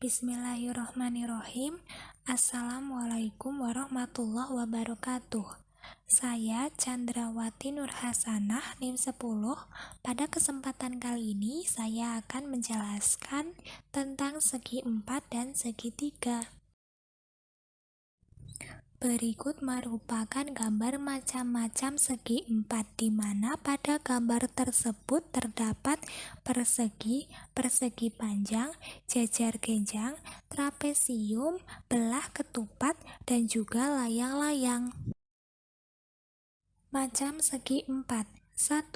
Bismillahirrahmanirrahim. Assalamualaikum warahmatullahi wabarakatuh. Saya Chandrawati Nurhasanah, NIM 10. Pada kesempatan kali ini saya akan menjelaskan tentang segi 4 dan segitiga. Berikut merupakan gambar macam-macam segi 4, di mana pada gambar tersebut terdapat persegi, persegi panjang, jajar genjang, trapesium, belah ketupat, dan juga layang-layang. Macam segi 4. 1.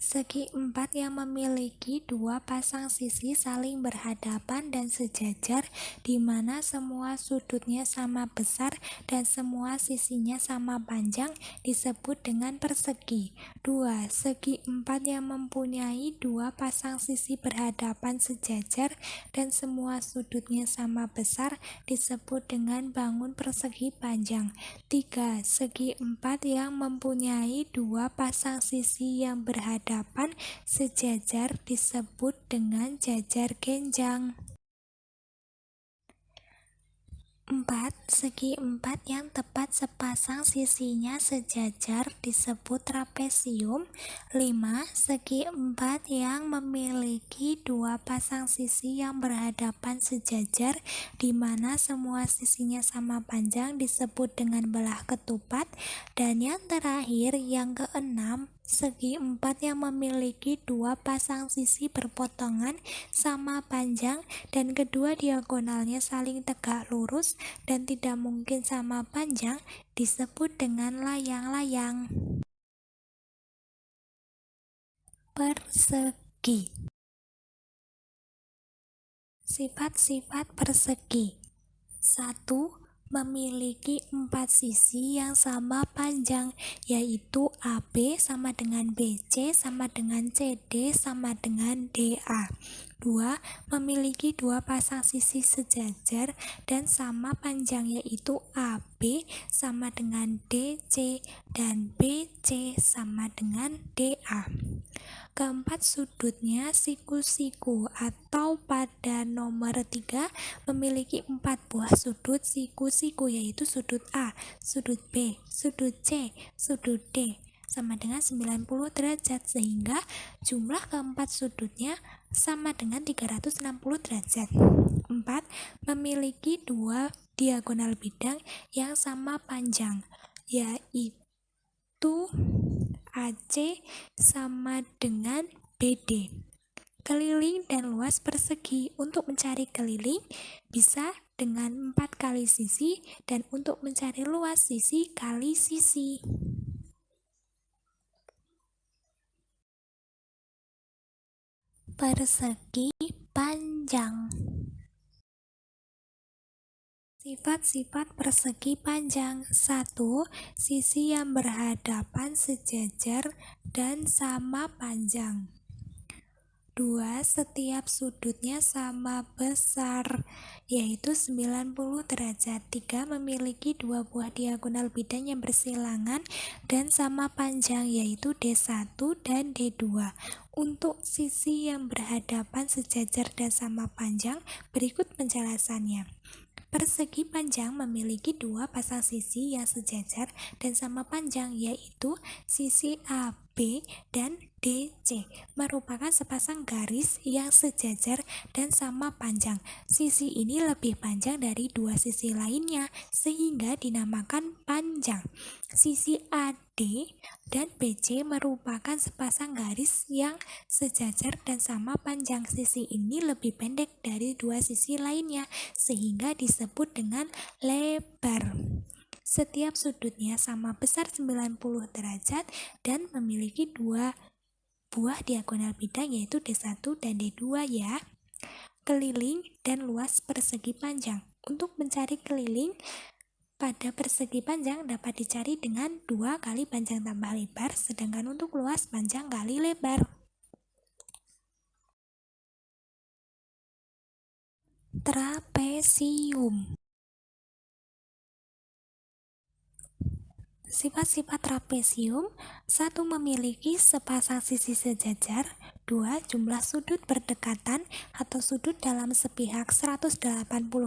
Segi 4 yang memiliki dua pasang sisi saling berhadapan dan sejajar, di mana semua sudutnya sama besar dan semua sisinya sama panjang, disebut dengan persegi. 2. Segi 4 yang mempunyai dua pasang sisi berhadapan sejajar dan semua sudutnya sama besar, disebut dengan bangun persegi panjang. 3. Segi 4 yang mempunyai dua pasang sisi yang berhadapan sejajar disebut dengan jajar genjang. 4. Segi 4 yang tepat sepasang sisinya sejajar disebut trapesium. 5. Segi 4 yang memiliki dua pasang sisi yang berhadapan sejajar, di mana semua sisinya sama panjang, disebut dengan belah ketupat. Dan yang terakhir, yang keenam, segi 4 yang memiliki dua pasang sisi berpotongan sama panjang dan kedua diagonalnya saling tegak lurus dan tidak mungkin sama panjang, disebut dengan layang-layang. Persegi. Sifat-sifat persegi. 1. Memiliki 4 sisi yang sama panjang, yaitu AB sama dengan BC sama dengan CD sama dengan DA. 2. Memiliki dua pasang sisi sejajar dan sama panjang, yaitu AB sama dengan DC dan BC sama dengan DA. Keempat, sudutnya siku-siku, atau pada nomor 3 memiliki 4 buah sudut siku-siku, yaitu sudut A, sudut B, sudut C, sudut D sama dengan 90 derajat, sehingga jumlah keempat sudutnya sama dengan 360 derajat. 4. Memiliki dua diagonal bidang yang sama panjang, yaitu AC sama dengan BD. Keliling dan luas persegi. Untuk mencari keliling bisa dengan 4 kali sisi, dan untuk mencari luas sisi kali sisi. Persegi panjang. Sifat-sifat persegi panjang. 1. Sisi yang berhadapan sejajar dan sama panjang. 2. Setiap sudutnya sama besar, yaitu 90 derajat. 3. Memiliki dua buah diagonal bidang yang bersilangan dan sama panjang, yaitu D1 dan D2. Untuk sisi yang berhadapan sejajar dan sama panjang, berikut penjelasannya. Persegi panjang memiliki dua pasang sisi yang sejajar dan sama panjang, yaitu sisi AB dan DC. Merupakan sepasang garis yang sejajar dan sama panjang. Sisi ini lebih panjang dari dua sisi lainnya, sehingga dinamakan panjang. Sisi AD dan BC merupakan sepasang garis yang sejajar dan sama panjang. Sisi ini lebih pendek dari dua sisi lainnya, sehingga disebut dengan lebar. Setiap sudutnya sama besar 90 derajat dan memiliki dua buah diagonal bidang, yaitu D1 dan D2 ya. Keliling dan luas persegi panjang. Untuk mencari keliling pada persegi panjang dapat dicari dengan 2 kali panjang tambah lebar, sedangkan untuk luas panjang kali lebar. Trapesium. Sifat-sifat trapesium. 1. Memiliki sepasang sisi sejajar. 2. Jumlah sudut berdekatan atau sudut dalam sepihak 180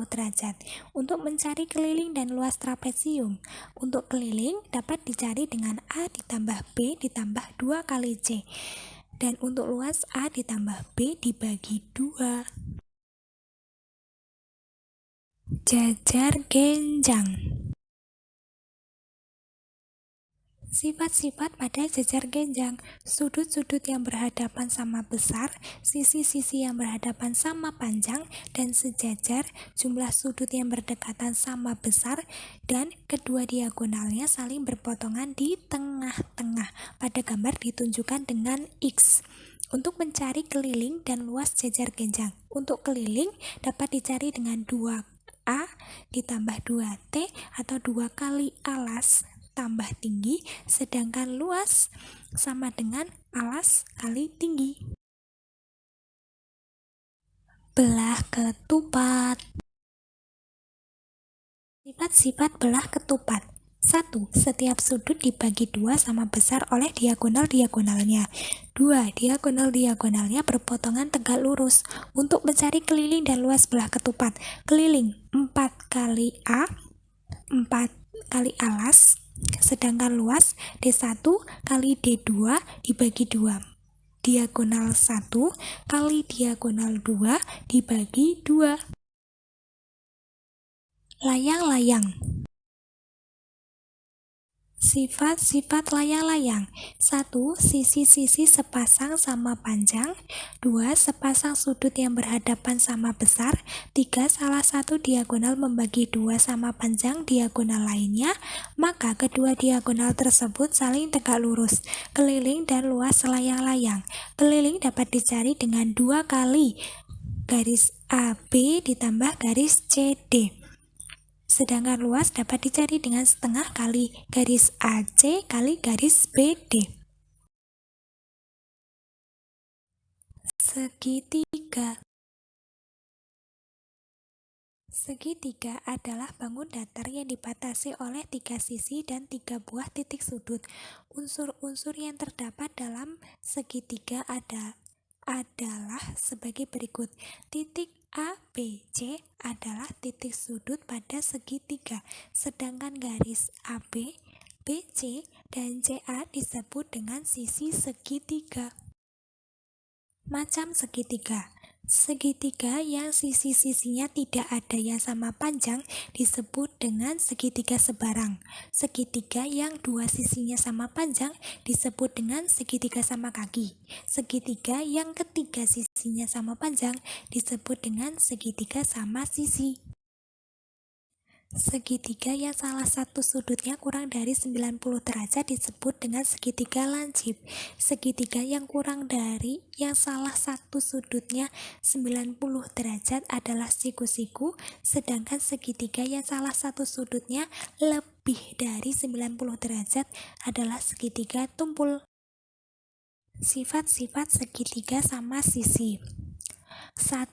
derajat. Untuk mencari keliling dan luas trapesium. Untuk keliling dapat dicari dengan A ditambah B ditambah 2 kali C. Dan untuk luas A ditambah B dibagi 2. Jajar genjang. Sifat-sifat pada jajar genjang: sudut-sudut yang berhadapan sama besar, sisi-sisi yang berhadapan sama panjang dan sejajar, jumlah sudut yang berdekatan sama besar, dan kedua diagonalnya saling berpotongan di tengah-tengah. Pada gambar ditunjukkan dengan X. Untuk mencari keliling dan luas jajar genjang. Untuk keliling dapat dicari dengan 2A ditambah 2T atau 2 kali alas tambah tinggi, sedangkan luas sama dengan alas kali tinggi. Belah ketupat. Sifat-sifat belah ketupat. 1. Setiap sudut dibagi 2 sama besar oleh diagonal-diagonalnya. 2. Diagonal-diagonalnya berpotongan tegak lurus. Untuk mencari keliling dan luas belah ketupat. Keliling 4 kali A, 4 kali alas, sedangkan luas D1 kali D2 dibagi 2. Diagonal 1 kali diagonal 2 dibagi 2. Layang-layang. Sifat-sifat layang-layang. 1. Sisi-sisi sepasang sama panjang. 2. Sepasang sudut yang berhadapan sama besar. 3. Salah satu diagonal membagi 2 sama panjang diagonal lainnya, maka kedua diagonal tersebut saling tegak lurus. Keliling dan luas layang-layang. Keliling dapat dicari dengan 2 kali garis AB ditambah garis CD. Sedangkan luas dapat dicari dengan setengah kali garis AC kali garis BD. Segitiga. Segitiga adalah bangun datar yang dibatasi oleh 3 sisi dan 3 buah titik sudut. Unsur-unsur yang terdapat dalam segitiga adalah sebagai berikut. Titik A, B, C adalah titik sudut pada segitiga, sedangkan garis AB, BC, dan CA disebut dengan sisi segitiga. Macam segitiga. Segitiga yang sisi-sisinya tidak ada yang sama panjang disebut dengan segitiga sebarang. Segitiga yang dua sisinya sama panjang disebut dengan segitiga sama kaki. Segitiga yang ketiga sisinya sama panjang disebut dengan segitiga sama sisi. Segitiga yang salah satu sudutnya kurang dari 90 derajat disebut dengan segitiga lancip. Segitiga yang kurang dari yang salah satu sudutnya 90 derajat adalah siku-siku, sedangkan segitiga yang salah satu sudutnya lebih dari 90 derajat adalah segitiga tumpul. Sifat-sifat segitiga sama sisi. 1.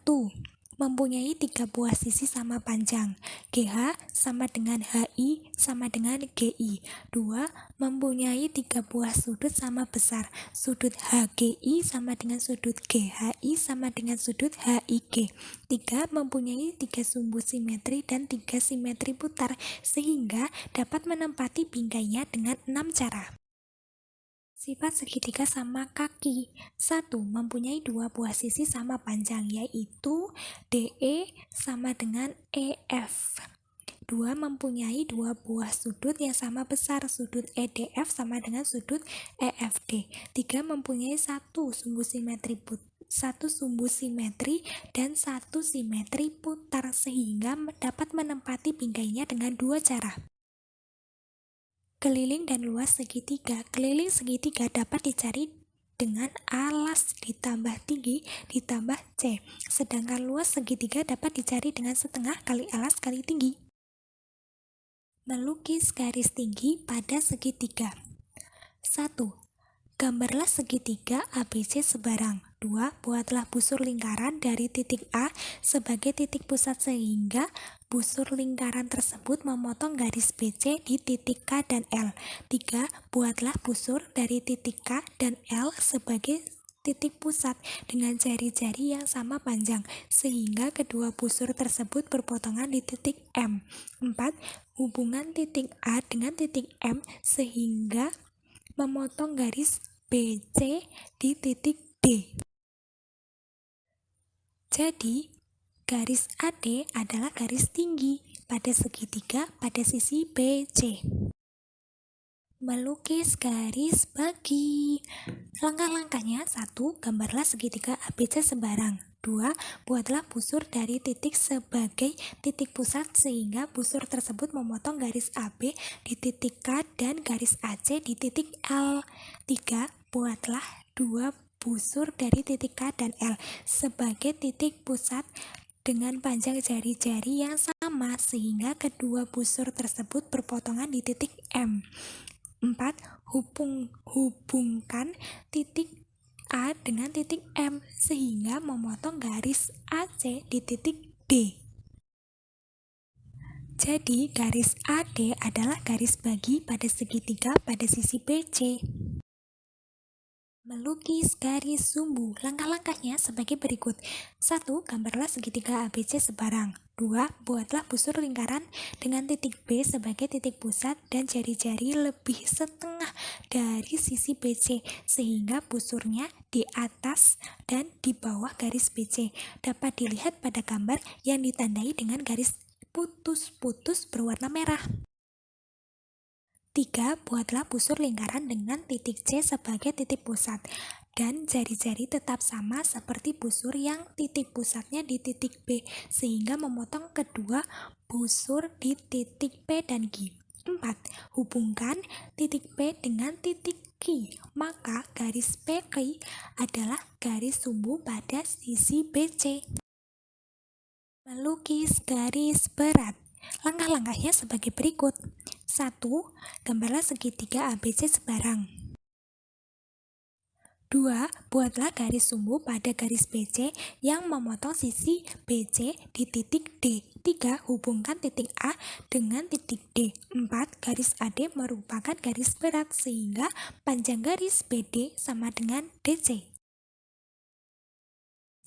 Mempunyai 3 buah sisi sama panjang. GH sama dengan HI sama dengan GI. 2. Mempunyai 3 buah sudut sama besar. Sudut HGI sama dengan sudut GHI sama dengan sudut HIG. 3. Mempunyai 3 sumbu simetri dan 3 simetri putar, sehingga dapat menempati bingkainya dengan 6 cara. Sifat segitiga sama kaki. 1. Mempunyai 2 buah sisi sama panjang, yaitu DE sama dengan EF. 2. Mempunyai 2 buah sudut yang sama besar, sudut EDF sama dengan sudut EFD. 3. Mempunyai satu sumbu simetri dan satu simetri putar, sehingga dapat menempati bingkainya dengan 2 cara. Keliling dan luas segitiga. Keliling segitiga dapat dicari dengan alas ditambah tinggi ditambah C. Sedangkan luas segitiga dapat dicari dengan setengah kali alas kali tinggi. Melukis garis tinggi pada segitiga. 1. Gambarlah segitiga ABC sebarang. 2. Buatlah busur lingkaran dari titik A sebagai titik pusat sehingga busur lingkaran tersebut memotong garis BC di titik K dan L. 3. Buatlah busur dari titik K dan L sebagai titik pusat dengan jari-jari yang sama panjang, sehingga kedua busur tersebut berpotongan di titik M. 4. Hubungan titik A dengan titik M sehingga memotong garis BC di titik D. Jadi, garis AD adalah garis tinggi pada segitiga pada sisi BC. Melukis garis bagi. Langkah-langkahnya: 1. Gambarlah segitiga ABC sebarang. 2. Buatlah busur dari titik sebagai titik pusat sehingga busur tersebut memotong garis AB di titik K dan garis AC di titik L. 3. Buatlah 2 busur dari titik K dan L sebagai titik pusat dengan panjang jari-jari yang sama sehingga kedua busur tersebut berpotongan di titik M. 4. Hubungkan titik A dengan titik M sehingga memotong garis AC di titik D. Jadi, garis AD adalah garis bagi pada segitiga pada sisi BC. Melukis garis sumbu. Langkah-langkahnya sebagai berikut. 1. Gambarlah segitiga ABC sebarang. 2. Buatlah busur lingkaran dengan titik B sebagai titik pusat dan jari-jari lebih setengah dari sisi BC sehingga busurnya di atas dan di bawah garis BC. Dapat dilihat pada gambar yang ditandai dengan garis putus-putus berwarna merah. 3. Buatlah busur lingkaran dengan titik C sebagai titik pusat dan jari-jari tetap sama seperti busur yang titik pusatnya di titik B sehingga memotong kedua busur di titik P dan Q. 4. Hubungkan titik P dengan titik Q, maka garis PQ adalah garis sumbu pada sisi BC. Melukis garis berat. Langkah-langkahnya sebagai berikut. 1. Gambarlah segitiga ABC sebarang. 2. Buatlah garis sumbu pada garis BC yang memotong sisi BC di titik D. 3. Hubungkan titik A dengan titik D. 4. Garis AD merupakan garis berat sehingga panjang garis BD sama dengan DC.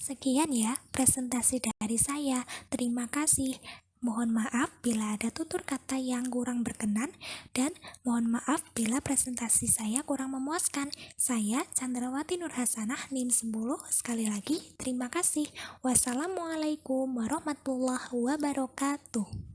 Sekian ya presentasi dari saya. Terima kasih. Mohon maaf bila ada tutur kata yang kurang berkenan dan mohon maaf bila presentasi saya kurang memuaskan. Saya Chandrawati Nurhasanah NIM 10. Sekali lagi terima kasih. Wassalamualaikum warahmatullahi wabarakatuh.